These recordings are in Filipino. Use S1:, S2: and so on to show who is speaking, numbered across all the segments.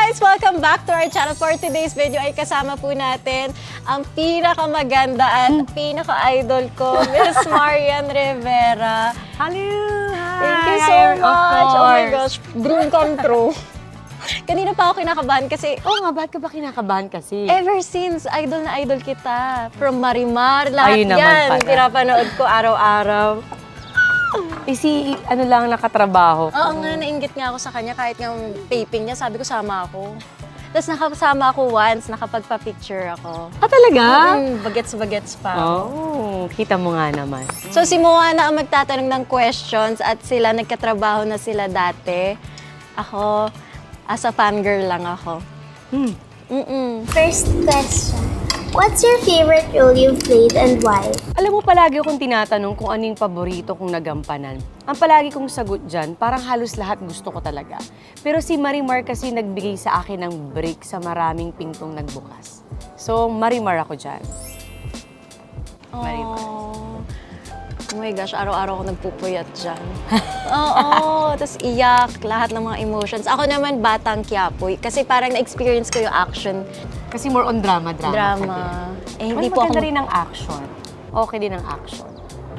S1: guys! Welcome back to our channel. For today's video ay kasama po natin ang pinakamaganda at pinaka-idol ko, Miss Marian Rivera.
S2: Hello! Hi!
S1: Thank you so much! Oh my gosh, dream come true. Kanina pa ako kinakabahan kasi
S2: Oo nga, bakit ka ba kinakabahan kasi?
S1: ever since, idol na idol kita. From Marimar, lahat
S2: Ayun naman
S1: yan.
S2: pala.
S1: Pinapanood ko araw-araw.
S2: Ano lang nakatrabaho ko.
S1: Oo nga, nainggit nga ako sa kanya kahit yung taping niya, sabi ko sama ako. Tapos nakasama ako once, nakapagpa-picture ako.
S2: Ah, talaga?
S1: Bagets-bagets pa.
S2: Oh, kita mo nga naman.
S1: So si Moana ang magtatanong ng questions at sila, nagkatrabaho na sila dati. Ako, as a fangirl lang ako.
S3: First question. What's your favorite role you've played and why?
S2: Alam mo, palagi akong tinatanong kung ano yung paborito kong nagampanan. Ang palagi kong sagot dyan, parang halos lahat gusto ko talaga. Pero si Marimar kasi nagbigay sa akin ng break sa maraming pintong nagbukas. So, Marimar ako dyan. Marimar.
S1: Oh my gosh, araw-araw ako nagpupuyat dyan. Oo, tapos iyak, lahat ng mga emotions. Ako naman, Batang Quiapo. Kasi parang na-experience ko yung action.
S2: Kasi more on drama ka din.
S1: Eh, hindi po
S2: maganda
S1: ako...
S2: rin ang action. Okay din ang action.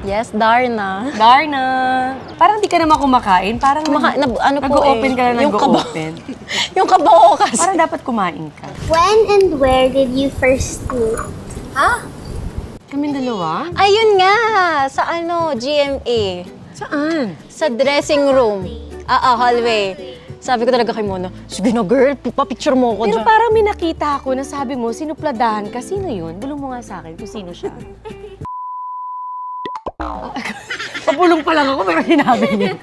S1: Yes, Darna.
S2: Darna! Parang di ka naman kumakain. Parang
S1: Ano po
S2: nag-open ka lang
S1: yung kaba-
S2: nag-open.
S1: Yung kabaho kasi.
S2: Parang dapat kumain ka.
S3: When and where did you first meet?
S2: Kaming dalawa?
S1: Ayun nga, sa GMA.
S2: Saan?
S1: Sa dressing room. Hallway. Sabi ko talaga kay Mona, sige na girl, papicture mo ako
S2: Pero
S1: dyan.
S2: parang may nakita ako na sabi mo, sinupladahan ka. Sino yun? Bulong mo nga sa akin kung sino siya. Pabulong pa lang ako, pero sinabi niya.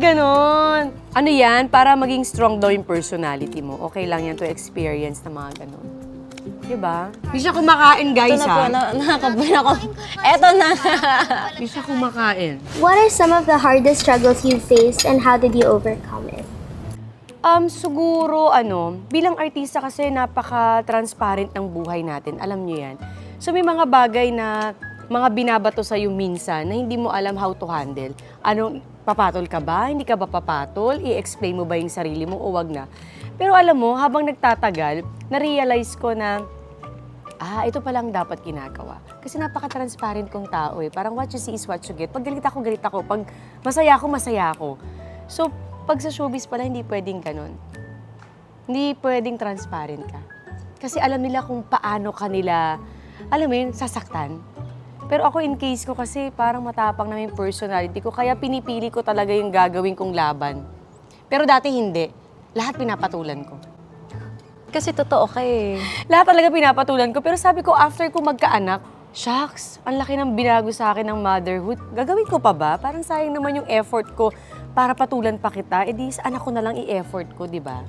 S2: Ganon. Ano yan? Para maging strong daw yung personality mo. Okay lang yan to experience na mga ganon. Diba? Di siya kumakain, guys,
S1: Ito na po, nakakabay ako. Eto na.
S2: Di siya kumakain.
S3: What are some of the hardest struggles you faced and how did you overcome it?
S2: Siguro, bilang artista kasi napaka-transparent ng buhay natin. Alam niyo yan. So, may mga bagay na mga binabato sa'yo minsan na hindi mo alam how to handle. Papatol ka ba? Hindi ka ba papatol? I-explain mo ba yung sarili mo o wag na? Pero alam mo, habang nagtatagal, na-realize ko na, ito palang dapat ginagawa. Kasi napaka-transparent kong tao eh. Parang what you see is what you get. Pag galit ako, galit ako. Pag masaya ako, masaya ako. So, pag sa showbiz pala, hindi pwedeng ganun. Hindi pwedeng transparent ka. Kasi alam nila kung paano kanila, alam mo yun, sasaktan. Pero ako in case ko kasi parang matapang na yung personality ko, kaya pinipili ko talaga yung gagawin kong laban. Pero dati hindi. Lahat pinapatulan ko.
S1: Kasi totoo ka eh.
S2: Lahat talaga pinapatulan ko. Pero sabi ko, after ko magkaanak, shucks, ang laki ng binago sa akin ng motherhood. Gagawin ko pa ba? Parang sayang naman yung effort ko para patulan pa kita. Sa anak ko na lang i-effort ko, di ba?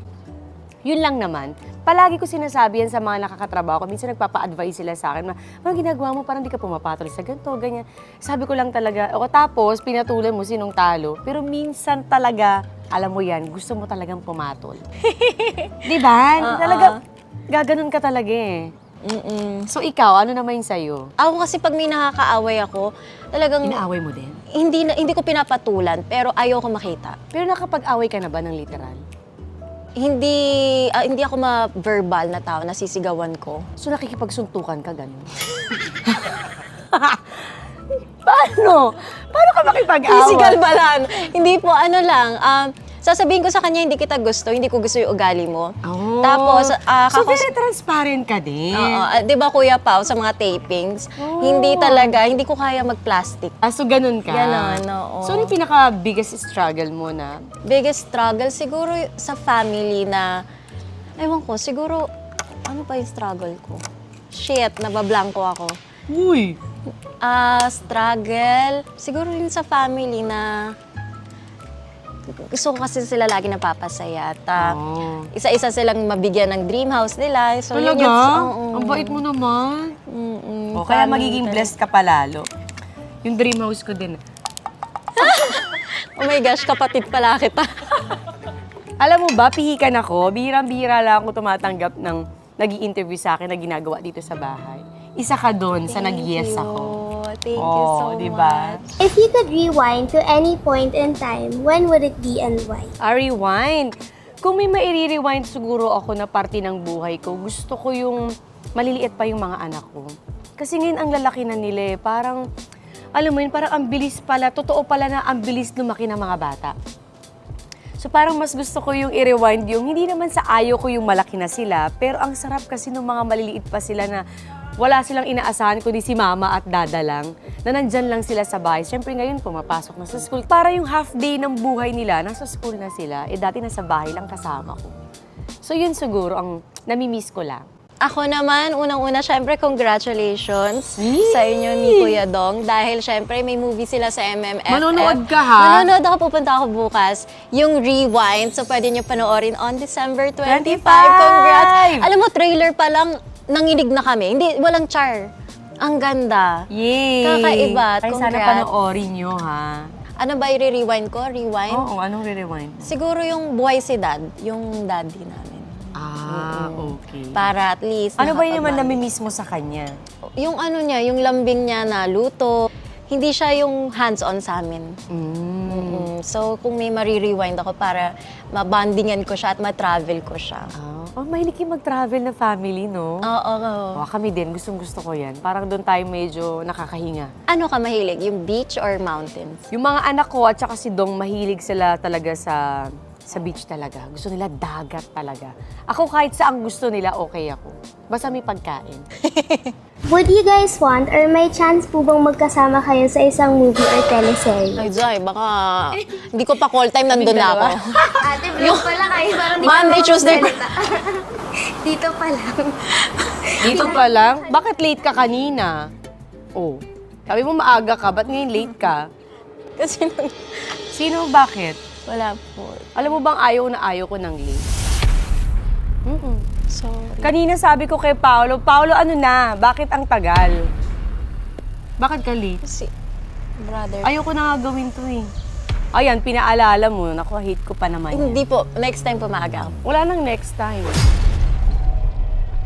S2: Yun lang naman. Palagi ko sinasabi yan sa mga nakakatrabaho ko. Minsan nagpapa-advise sila sa akin na, ano ginagawa mo? Parang di ka pumapatol sa ganito, ganyan. Sabi ko lang talaga, tapos pinatulan mo sinong talo. Pero minsan talaga, alam mo yan, gusto mo talagang pumatol. Di ba? Talaga, gaganon ka talaga eh. So ikaw, ano naman yung sa'yo?
S1: Ako kasi pag may nakakaaway ako, talagang
S2: Inaaway mo din?
S1: hindi ko pinapatulan, pero ayoko makita.
S2: Pero nakapag-away ka na ba ng literal?
S1: Hindi ako ma-verbal na tao, nasisigawan ko.
S2: So nakikipagsuntukan ka, gano'n? Paano? Paano ka makipag-away?
S1: Physical ba lang? Hindi po, sasabihin ko sa kanya, hindi kita gusto, hindi ko gusto yung ugali mo.
S2: Oh.
S1: Tapos,
S2: so very transparent ka din.
S1: di ba Kuya Pao, sa mga tapings, hindi ko kaya mag-plastic.
S2: So ganun ka?
S1: Ganon, oo.
S2: So ano yung pinaka-biggest struggle mo na?
S1: Biggest struggle, siguro sa family na, ewan ko, siguro, ano pa yung struggle ko? Shit, nabablanko ako.
S2: Uy!
S1: Struggle, siguro rin sa family na, gusto ko kasi sila lagi napapasaya at isa-isa silang mabigyan ng dream house nila. So,
S2: Talaga?
S1: oo.
S2: Ang bait mo naman.
S1: Mm-mm.
S2: Kaya
S1: Family
S2: magiging
S1: talaga.
S2: blessed ka palalo. Yung dream house ko din.
S1: Oh my gosh, kapatid pala kita.
S2: Alam mo ba, pihikan ako. Bihirang-bihira lang ako tumatanggap ng nag-i-interview sa akin na ginagawa dito sa bahay. Isa ka doon sa nag-yes ako.
S1: Thank you so
S2: diba?
S1: much.
S3: If you could rewind to any point in time, when would it be and why?
S2: Rewind. Kung may mairi-rewind siguro ako na parte ng buhay ko, gusto ko yung maliliit pa yung mga anak ko. Kasi ngayon ang lalaki na nila eh. Parang, alam mo yun, parang ang bilis pala, totoo pala na ang bilis lumaki ng mga bata. So parang mas gusto ko yung i-rewind yung, hindi naman sa ayaw ko yung malaki na sila, pero ang sarap kasi ng mga maliliit pa sila na wala silang inaasahan kundi si mama at dada lang, na nandyan lang sila sa bahay. Siyempre ngayon pumapasok na sa school. Para yung half day ng buhay nila, nasa school na sila, eh dati nasa bahay lang kasama ko. So yun siguro ang namimiss ko lang.
S1: Ako naman, unang-una, syempre, congratulations sa inyo ni Kuya Dong. Dahil syempre, may movie sila sa MMFF.
S2: Manonood ka, ha?
S1: Manonood ako, pupunta ako bukas. Yung Rewind, so pwede nyo panoorin on December 25.
S2: 25!
S1: Congrats! Alam mo, trailer pa lang, nanginig na kami. Hindi, walang char. Ang ganda.
S2: Yay!
S1: Kakaiba.
S2: Ay, sana
S1: Congrats.
S2: panoorin nyo, ha?
S1: Ano ba i-rewind ko? Rewind?
S2: Oo, anong re-rewind?
S1: Siguro yung Buhay si Dad, yung daddy namin.
S2: Okay.
S1: Para at least
S2: Ano ba yung naman
S1: nakapag-bonding.
S2: namimiss mo sa kanya?
S1: Yung ano niya, yung lambing niya na luto, hindi siya yung hands-on sa amin. So, kung may marirewind ako para mabandingan ko siya at ma-travel ko siya.
S2: Oh, mahilig kayo mag-travel na family, no?
S1: Oo.
S2: Oh, kami din, gustong-gusto ko yan. Parang doon tayo medyo nakakahinga.
S1: Ano ka mahilig? Yung beach or mountains?
S2: Yung mga anak ko at saka si Dong, mahilig sila talaga sa beach talaga. Gusto nila dagat talaga. Ako kahit saan gusto nila, okay ako. Basta may pagkain.
S3: Would you guys want or may chance po bang magkasama kayo sa isang movie or teleserye?
S1: Ay, Zay, baka hindi ko pa call time, nandun na ako.
S3: Ate, vlog pala kayo. Parang
S1: Monday, Tuesday.
S3: Dito pa lang.
S2: Dito pa lang? Bakit late ka kanina? Oh, sabi mo maaga ka, ba't ngayon late ka?
S1: Kasi
S2: Sino, bakit?
S1: wala po.
S2: Alam mo bang ayaw ko ng late?
S1: Sorry.
S2: Kanina sabi ko kay Paolo, ano na? Bakit ang tagal? Bakit ka late?
S1: Kasi, brother.
S2: Ayoko na nga gawin to eh. Ayan, pinaalala mo. Naku, hate ko pa naman yan.
S1: Hindi po. Next time po maaga ako.
S2: Wala nang next time.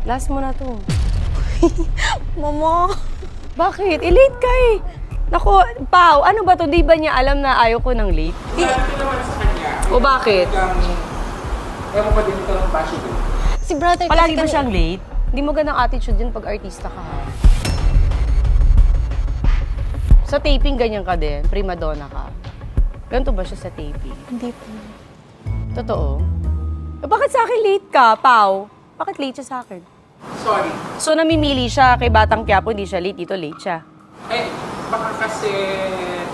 S2: Last mo na to.
S1: Mama!
S2: Bakit? Late ka eh. Naku, Pao, ano ba to? Di ba niya alam na ayaw ko ng late? O bakit?
S4: Ewan ko din ito ng bashi din.
S1: Si brother
S2: Palagi
S1: kasi
S2: ba siyang late? Hindi mo ganang attitude yun pag artista ka ha? Sa taping, ganyan ka din. Prima donna ka. Ganito ba siya sa taping?
S1: Hindi po.
S2: Totoo? Eh, bakit sa akin late ka, Pao? Bakit late siya sa akin?
S4: Sorry.
S2: So, namimili siya kay Batang Quiapo, hindi siya late. Dito late siya.
S4: Eh, baka kasi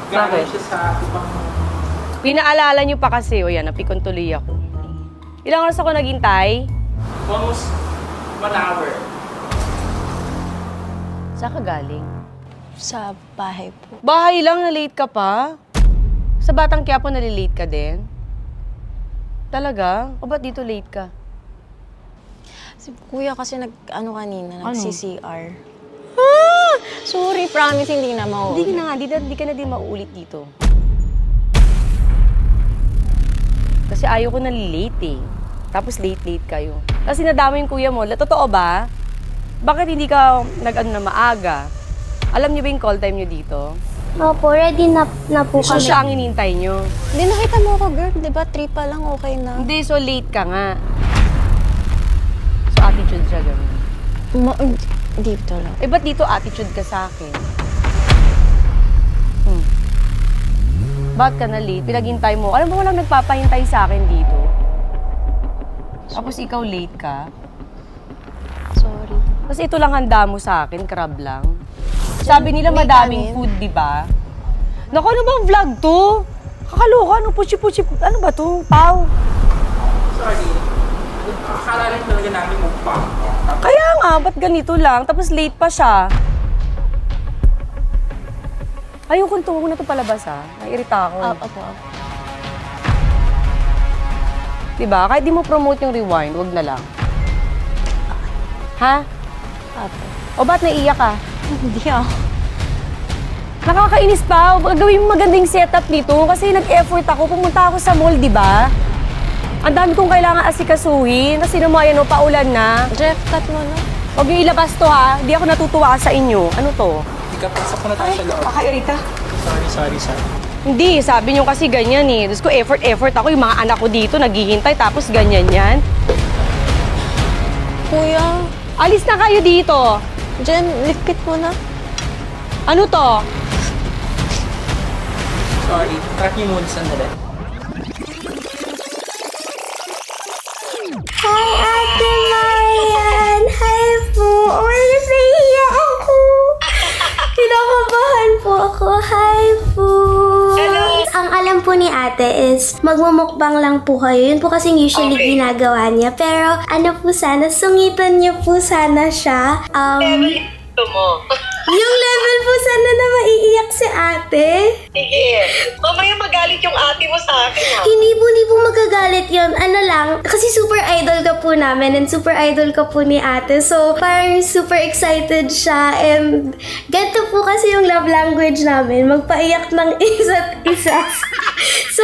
S2: Bakit?
S4: galing siya sa ibang...
S2: Pinaalala niyo pa kasi, o yan, napikon tuloy ako. Ilang oras ako naghintay?
S4: Almost 1 hour.
S2: Saan ka galing?
S1: Sa bahay po.
S2: Bahay lang, na late ka pa? Sa Batang Quiapo, nalilate ka din? Talaga? O ba't dito late ka?
S1: Si kuya kasi nag-ano kanina,
S2: Ano?
S1: nag-CCR. Sorry, promise, hindi na
S2: Hindi
S1: mauulit.
S2: ka na nga, di ka na din mauulit dito. Kasi ayaw ko na late eh. Tapos late kayo. Kasi nadama yung kuya mo. Totoo ba? Bakit hindi ka nag-ano na maaga? Alam niyo ba yung call time niyo dito?
S3: Opo, ready na po
S2: So
S3: kami.
S2: siya ang inintay niyo.
S1: Hindi, nakita mo ako, girl. Di ba, 3 pa lang, okay na.
S2: Hindi, so late ka nga. So attitude siya ganun.
S1: Dito lang.
S2: Eh, ba't dito attitude ka sa akin? Ba't ka na late? Pinaghintay mo. Alam mo, walang nagpapahintay sa akin dito. Tapos ikaw late ka.
S1: Sorry.
S2: Kasi ito lang handa mo sa akin, crab lang. Sabi nila
S1: may
S2: madaming
S1: kanin.
S2: food, di ba? Naku, ano bang vlog to? Kakaloka, ano, puchi-puchi, ano ba to? Pau.
S4: Sorry. Akala rin talaga namin mukbang.
S2: Kaya nga, ba't ganito lang? Tapos late pa siya. Ayokong tungo na to palabas, ha? Nairita ako.
S1: Opo.
S2: Diba? Kahit di mo promote yung rewind, wag na lang. Ha?
S1: Opo.
S2: O ba't naiiyak ka?
S1: Hindi ako.
S2: Nakakainis pa. Gawin mo magandang setup dito kasi nag-effort ako. Pumunta ako sa mall, di ba? Ang dami kong kailangan asikasuhin. Kasi naman, yan o, paulan na.
S1: Jeff, cut mo na.
S2: Huwag niyo ilabas to, ha? Di ako natutuwa sa inyo. Ano to?
S4: Hindi ka pasok na tayo sa loob.
S2: Kakairita.
S4: Sorry.
S2: Hindi, sabi niyo kasi ganyan eh. Diyos ko, effort ako. Yung mga anak ko dito, naghihintay, tapos ganyan yan.
S1: Kuya,
S2: Alis na kayo dito.
S1: Jen, likpit mo na.
S2: Ano to?
S4: Sorry, track niyo muna sandali.
S3: Hi, Ate Marian! Hi po! Oh my gosh, nahihiya ako! Kinakabahan po ako. Hi po! Ang alam po ni ate is magmumukbang lang po kayo. Yun po kasing usually ginagawa niya. Pero ano po sana, sungitan niyo po sana siya. Yung level po sana na maiiyak si ate.
S5: Sige. Mamaya magalit yung ate mo sa akin, ha?
S3: Hindi po magagalit yun. Ano lang, kasi super idol ka po namin and super idol ka po ni ate. So, parang super excited siya and ganito po kasi yung love language namin. Magpaiyak ng isa't isa. So,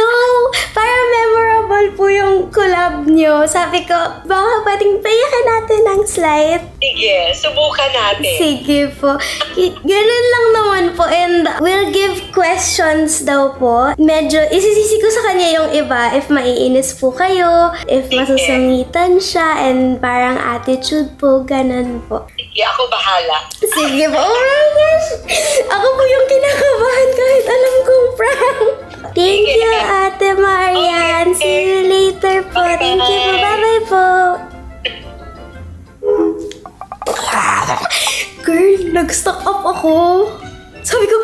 S3: parang memorable po yung collab nyo. Sabi ko, baka pwedeng paiyakan natin ng slight.
S5: Sige, subukan natin.
S3: Sige po. Ganun lang naman po. And we'll give questions daw po. Medyo isisisi ko sa kanya yung iba. If maiinis po kayo, if masusungitan siya, and parang attitude po, ganun po.
S5: Sige, ako bahala.
S3: Sige po. Oh my gosh! Ako po yung kinakabahan kahit alam kong prank. Thank you, Ate Marian.
S5: Okay.
S3: See you later po. Thank you po. Bye-bye po. Girl, nag-stock up ako. Sabi ko,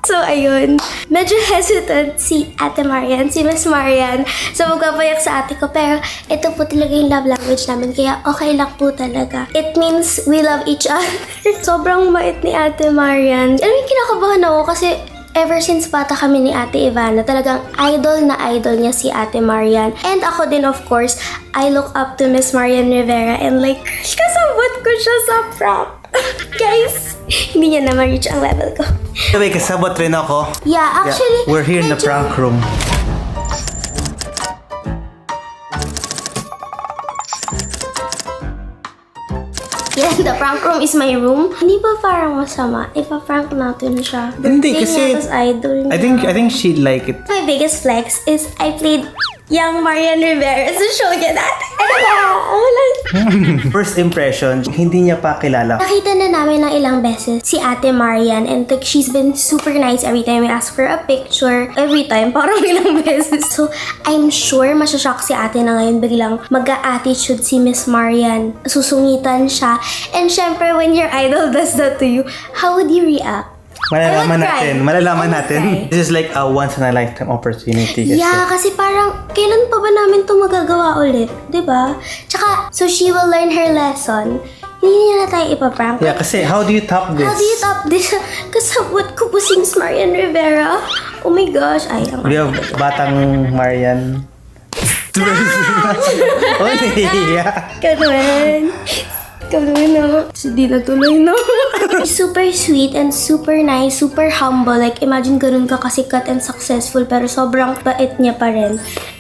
S3: so ayun, medyo hesitant si Ate Marian, si Miss Marian. So magpapayak sa ate ko, pero ito po talaga yung love language namin, kaya okay lang po talaga. It means we love each other. Sobrang mait ni Ate Marian. Alam mo, kinakabahan ako kasi ever since bata kami ni Ate Ivana, talagang idol na idol niya si Ate Marian. And ako din, of course, I look up to Miss Marian Rivera and like, kasabot ko siya sa prank. Guys, hindi niya na ma-reach ang level ko.
S6: Anyway, kasabot rin ako.
S3: Yeah, actually,
S6: We're here in the
S3: medyo-
S6: prank room.
S3: Yeah, the prank room is my room. Hindi ba parang masama? Ipa-prank natin siya.
S6: Hindi,
S3: Birthday
S6: kasi
S3: niya, tas idol niya.
S6: I think she'd like it.
S3: My biggest flex is I played young Marian Rivera sa show niya dati. Ano ba? Wala.
S6: First impression, hindi niya pa kilala.
S3: Nakita na namin ng ilang beses si Ate Marian and like, she's been super nice every time we ask for a picture. Every time, parang ilang beses. So, I'm sure masyashock si ate na ngayon biglang mag-a-attitude si Miss Marian. Susungitan siya. And syempre, when your idol does that to you, how would you react?
S6: Malalaman
S3: I would
S6: natin.
S3: cry.
S6: Malalaman
S3: I would
S6: natin.
S3: cry.
S6: This is like a once in a lifetime opportunity. Kasi.
S3: Yeah, kasi parang, kailan pa ba namin ito magagawa ulit? 'Di ba? Tsaka, so she will learn her lesson. Hindi niya na tayo ipaprank.
S6: Yeah, kasi how do you top this?
S3: How do you top this? Kasabot ko po si Miss Marian Rivera. Oh my gosh, ay, ang
S6: We have batang Marian. Oh, nahihiya.
S3: Ikaw naman. Ikaw naman ako. Hindi na tuloy, no? Super sweet and super nice, super humble. Like, imagine ganun ka kasikat and successful pero sobrang bait niya pa rin.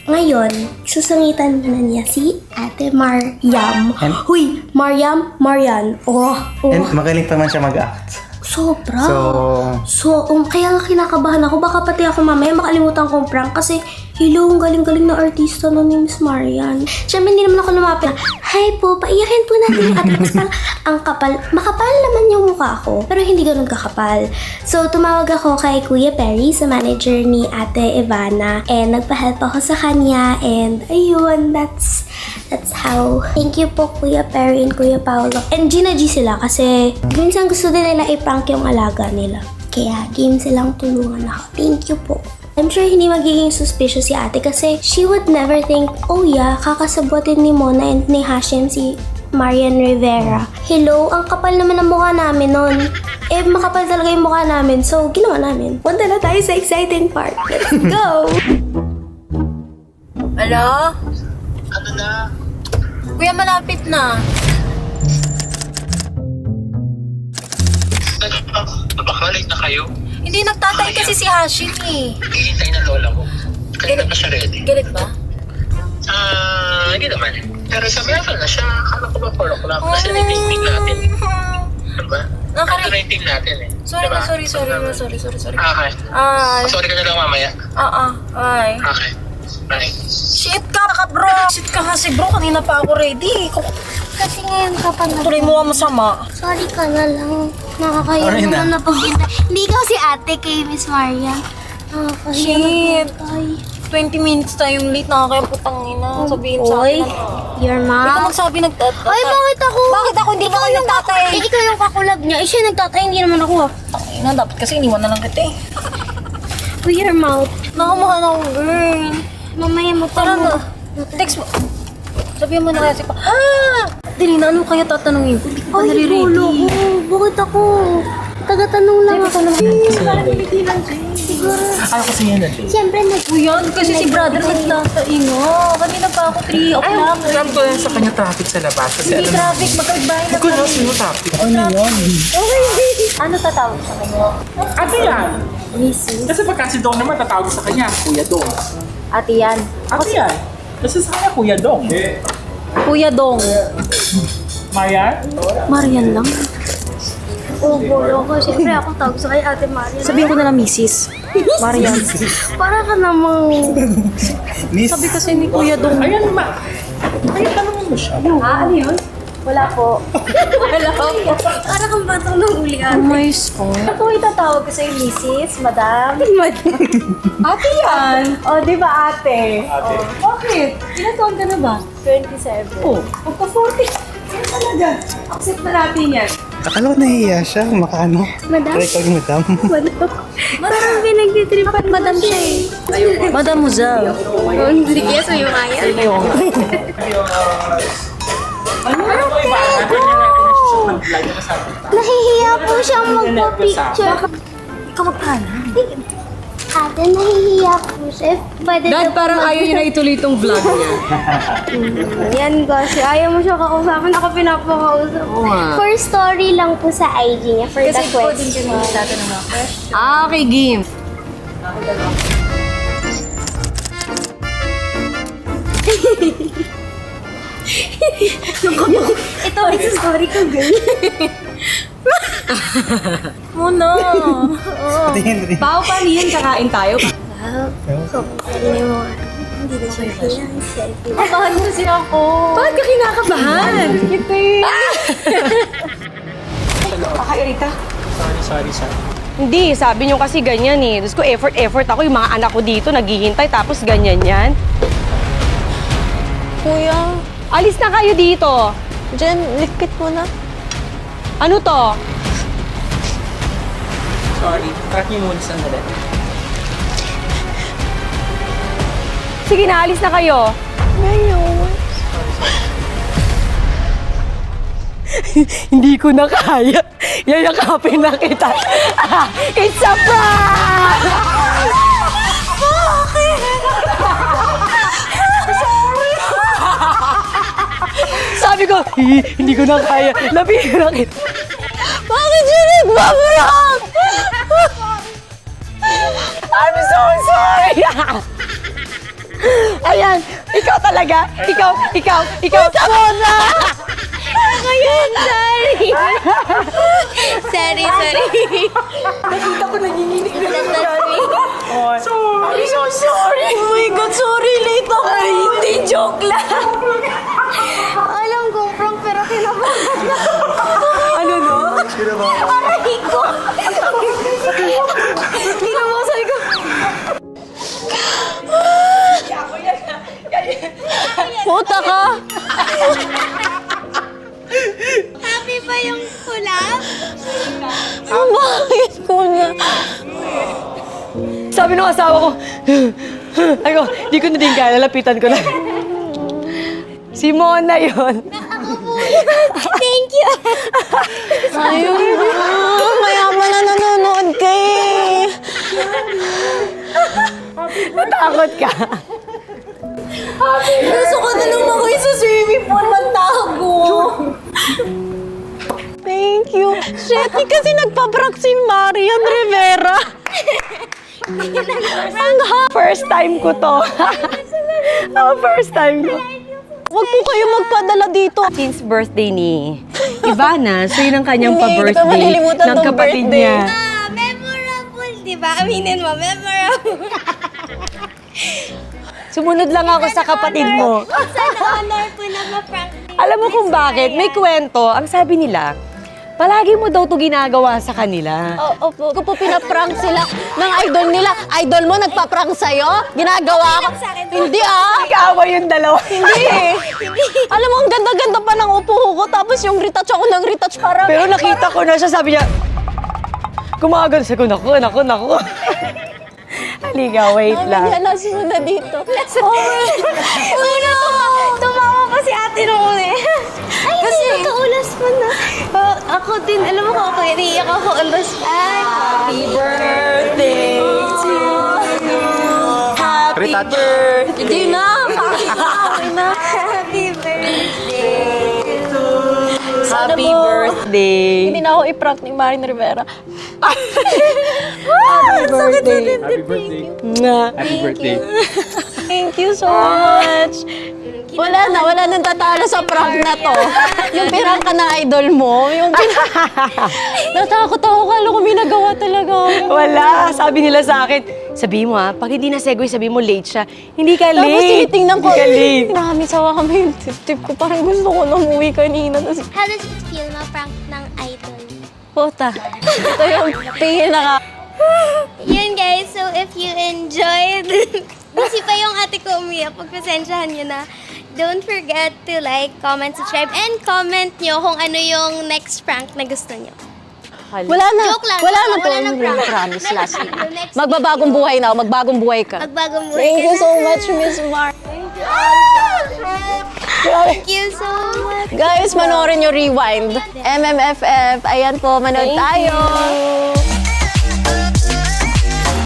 S3: Ngayon, susungitan na niya si Ate Mariam.
S6: And-
S3: Huy, Marian. Oh.
S6: And magaling pa man siya mag-act.
S3: Sobra.
S6: So,
S3: Kaya nga kinakabahan ako. Baka pati ako mamaya makalimutan kong prank kasi hello, ang galing-galing na artista na ni Miss Marian. Siyempre, hindi naman ako lumapit. Hi po, paiyakin po natin yung ate. Kasi parang ang kapal. Makapal naman yung mukha ko, pero hindi ganun kakapal. So, tumawag ako kay Kuya Perry, sa manager ni Ate Ivana. And nagpa-help ako sa kanya. And ayun, that's how. Thank you po, Kuya Perry and Kuya Paolo. And Gina G sila kasi minsan gusto din nila i-prank yung alaga nila. Kaya game silang tulungan ako. Thank you po. I'm sure hindi magiging suspicious si ate kasi she would never think, oh yeah, kakasabotin ni Mona and ni Hashim si Marian Rivera. Hello, ang kapal naman ang mukha namin nun. Eh, makapal talaga yung mukha namin, so ginawa namin. Punta na tayo sa exciting part. Let's go!
S1: Hello?
S5: Ano na?
S1: Kuya, malapit na.
S5: Baka late na kayo.
S1: Hindi, nagtatay kasi si Hashim eh.
S5: Hihintay na lola mo. Kaya na ba siya ready?
S1: Galit ba?
S5: Hindi naman. Pero sa level na siya, akala ko ba 4 o'clock? Kasi na-meeting natin. Diba?
S1: Nakari-
S5: Ito na yung team natin eh.
S3: Sorry
S5: Diba?
S3: na, sorry.
S5: Okay.
S3: Ay,
S5: Sorry ka na lang mamaya.
S3: ay.
S5: Okay. Bye.
S3: Shit ka bro! Shit ka kasi bro, kanina pa ako ready. Kasi ngayon ka pa na. Tuloy mo ang masama.
S7: Sorry ka na lang. Nakakaya
S6: Sorry
S7: naman
S6: na.
S7: na paghintay. Hindi ikaw si ate kay Miss Maria. Nakakaya
S3: Shit.
S7: na paghintay.
S3: 20 minutes tayong late, nakakaya putang ina. Sabihin sa
S7: Oy,
S3: akin.
S7: your
S3: Ikaw
S7: mom.
S3: magsabi nagtatay.
S7: Ay, bakit ako?
S3: Bakit ako? Hindi naman nagtatay.
S7: Eh, ikaw yung kakulab niya. Eh, siya nagtatay, hindi naman ako.
S3: Ina, dapat kasi iniwan na lang kita eh.
S7: With your mouth.
S3: Nakamukha na akong girl.
S7: Mamaya mo pa
S3: Tara
S7: mo.
S3: na. Text mo. Sabihan mo na kasi pa. Dili na, ano kaya tatanungin ko? Hindi ko pa
S7: Ay,
S3: nare-ready.
S7: gulo ko. Bakit ako? Taga-tanong lang ako. Siguro.
S4: Ayaw kasi yan na, Jay.
S7: Siyempre,
S3: Kuya, kasi si brother nagtataingo. Kanina pa ako 3 o'clock.
S4: Alam ko lang sa kanya traffic sa labas. Kasi
S3: Hindi traffic, magkagbahay na
S4: Kung
S3: kami.
S4: sino traffic.
S3: Ano tatawag sa kanya?
S4: Ate yan. Kasi pagka si Dong naman, tatawag sa kanya, Kuya Dong.
S3: Ate yan.
S4: Ate yan. Kasi sa kanya, Kuya Dong.
S3: Kuya Dong.
S4: Maya?
S3: Marian lang.
S7: oh, gulo ko. Siyempre, ako tawag sa kay Ate Maria.
S3: Sabihin ko na lang Mrs. Marian.
S7: Para ka namang...
S6: Miss,
S3: Sabi kasi ni Kuya Dong.
S4: Ayan naman. Ayan, tanongin mo siya.
S3: Ano yun? Wala po. Wala po.
S7: Para kang batang nang uli
S3: Oh my God. Ako itatawag ko sa'yo, Mrs. Madam. Ate yan. O, di ba ate?
S4: Ate.
S3: Bakit? Ilan taon ka na ba? 27.
S4: Oh.
S3: Magpa-40. Yan talaga. Accept na natin yan.
S6: akala ko nahihiya siya. Makaano?
S7: Madam?
S6: Record madam.
S7: Parang pinagtitripan madam siya eh.
S3: Madam Muzal.
S7: Hindi kaya sa'yo kaya.
S4: Ano ko iba? Ano niya natin na siya mag-vlog na sabi.
S7: Nahihiya po siyang magpa-picture.
S3: Ikaw magkala.
S7: Ate, nahihiya po siya. Pwede
S2: Dad, parang ayaw niya na ituloy itong vlog niya.
S7: Yan kasi ayaw mo siya kakausapin. Ako pinapakausap.
S2: nga.
S7: For story lang po sa IG niya. For the question.
S3: tatanong ako.
S2: Okay, game.
S7: Ito, it's a story ko, girl.
S3: Muna.
S6: Tingin rin.
S2: Pao, paano yan? Kakain tayo?
S7: Hindi mo. Hindi na siya kailangan selfie.
S3: Kabahan mo siya ako.
S2: Bakit ka kinakabahan? Kakairita.
S4: Sorry.
S2: Hindi, sabi niyo kasi ganyan eh. Tapos ko effort ako. Yung mga anak ko dito naghihintay tapos ganyan yan.
S1: Kuya,
S2: Alis na kayo dito.
S1: Jen, likpit mo na.
S2: Ano to?
S4: Sorry. Track niyo muna sandali.
S2: Sige na, alis na kayo.
S1: Ngayon.
S2: Hindi ko na kaya. Yayakapin na kita. It's a prank! Sabi ko, hindi ko na kaya. Lapihan kita.
S1: Bakit siya nagbabrang?
S2: I'm so sorry! Ayan, ikaw talaga. Ikaw. Mona!
S1: Ako yun, sorry. sorry.
S2: Nakita ko nanginginig na lang.
S4: Sorry.
S2: I'm so sorry.
S1: Oh my God, sorry. Late ako.
S2: Ay, hindi, joke lang.
S7: Alam ko, prank, pero kinabahan.
S2: Ano no?
S7: Aray ko!
S2: Kinamusay ko.
S1: Puta ka.
S7: Happy ba yung kulap?
S1: Bakit, kuya?
S2: Sabi ng asawa ko, ako, di ko na din kaya, lalapitan ko na. Si Mona yun.
S7: Thank you!
S1: Ayun na. Mayaman na nanonood ka eh.
S2: Natakot ka.
S1: Gusto ko na lang ako sa swimming pool. Magtago. Thank you. Shit, kasi nagpaprank si Marian Rivera.
S2: First time ko to. First time ko.
S1: Huwag po kayo magpadala dito.
S2: Since birthday ni Ivana, so yun ang kanyang
S1: Hindi, hindi ko
S2: pa-birthday
S1: malilimutan
S2: ng
S1: tong
S2: kapatid
S1: birthday.
S2: niya.
S7: diba? Aminin mo, memorable.
S2: Sumunod lang ako sa kapatid mo.
S7: Sana honor po na ma-prank din.
S2: Alam mo kung bakit? May kwento. Ang sabi nila, palagi mo daw to ginagawa sa kanila.
S1: Opo, kung po pinaprank sila ng idol nila, idol mo nagpa-prank sa'yo? Ginagawa ko? Hindi ah!
S2: Nag-aaway yung dalawa.
S1: Hindi eh! Alam mo, ang ganda-ganda pa ng upo ko, tapos yung retouch ako ng retouch para...
S2: Pero nakita ko na siya, sabi niya, kumagal sa ko, naku. Halika, wait lang.
S1: Yanas mo na dito.
S7: Una, tumawa pa si ate nung una eh. Ay, kasi nakaulas mo na. Ako din, alam mo ko ako, iniiyak ako on the spot. Happy birthday to you. Happy
S6: Retouch.
S7: birthday.
S1: Hindi na!
S7: Happy birthday to
S2: Happy birthday.
S1: Hindi na ako i-prank ni Marin Rivera.
S2: Happy birthday.
S4: Happy birthday.
S2: Nga.
S4: Happy birthday.
S1: Thank you so much. Wala nang tatalo sa prank na to. Yung pirang ka na idol mo, natakot ako, kala ko may nagawa talaga.
S2: Wala. Sabi nila sa akin, sabihin mo ha, pag hindi na segue, sabihin mo late siya. Hindi ka late.
S1: Tapos tinitingnan ko,
S2: Hindi ka late.
S1: marami sawa kami yung tip ko. Parang gusto ko na umuwi kanina. Tapos,
S3: How does it feel ma-prank ng idol?
S1: puta. Ito yung pinaka...
S7: Yun guys, so if you enjoyed, kasi pa yung ate ko umiyak, pagpasensyahan nyo na. Don't forget to like, comment, subscribe, and comment nyo kung ano yung next prank na gusto nyo.
S1: Wala na.
S7: Joke lang,
S1: Wala na
S7: joke
S1: po.
S7: lang. Wala na prank.
S1: Promise, last week.
S7: The next
S1: Magbabagong buhay na ako. Magbagong buhay ka.
S7: Magbagong buhay
S1: Thank
S7: ka
S1: you
S7: na.
S1: so much, Miss Mar.
S7: Thank you so much.
S1: Guys, manoorin nyo Rewind. MMFF. Ayan po, manood tayo.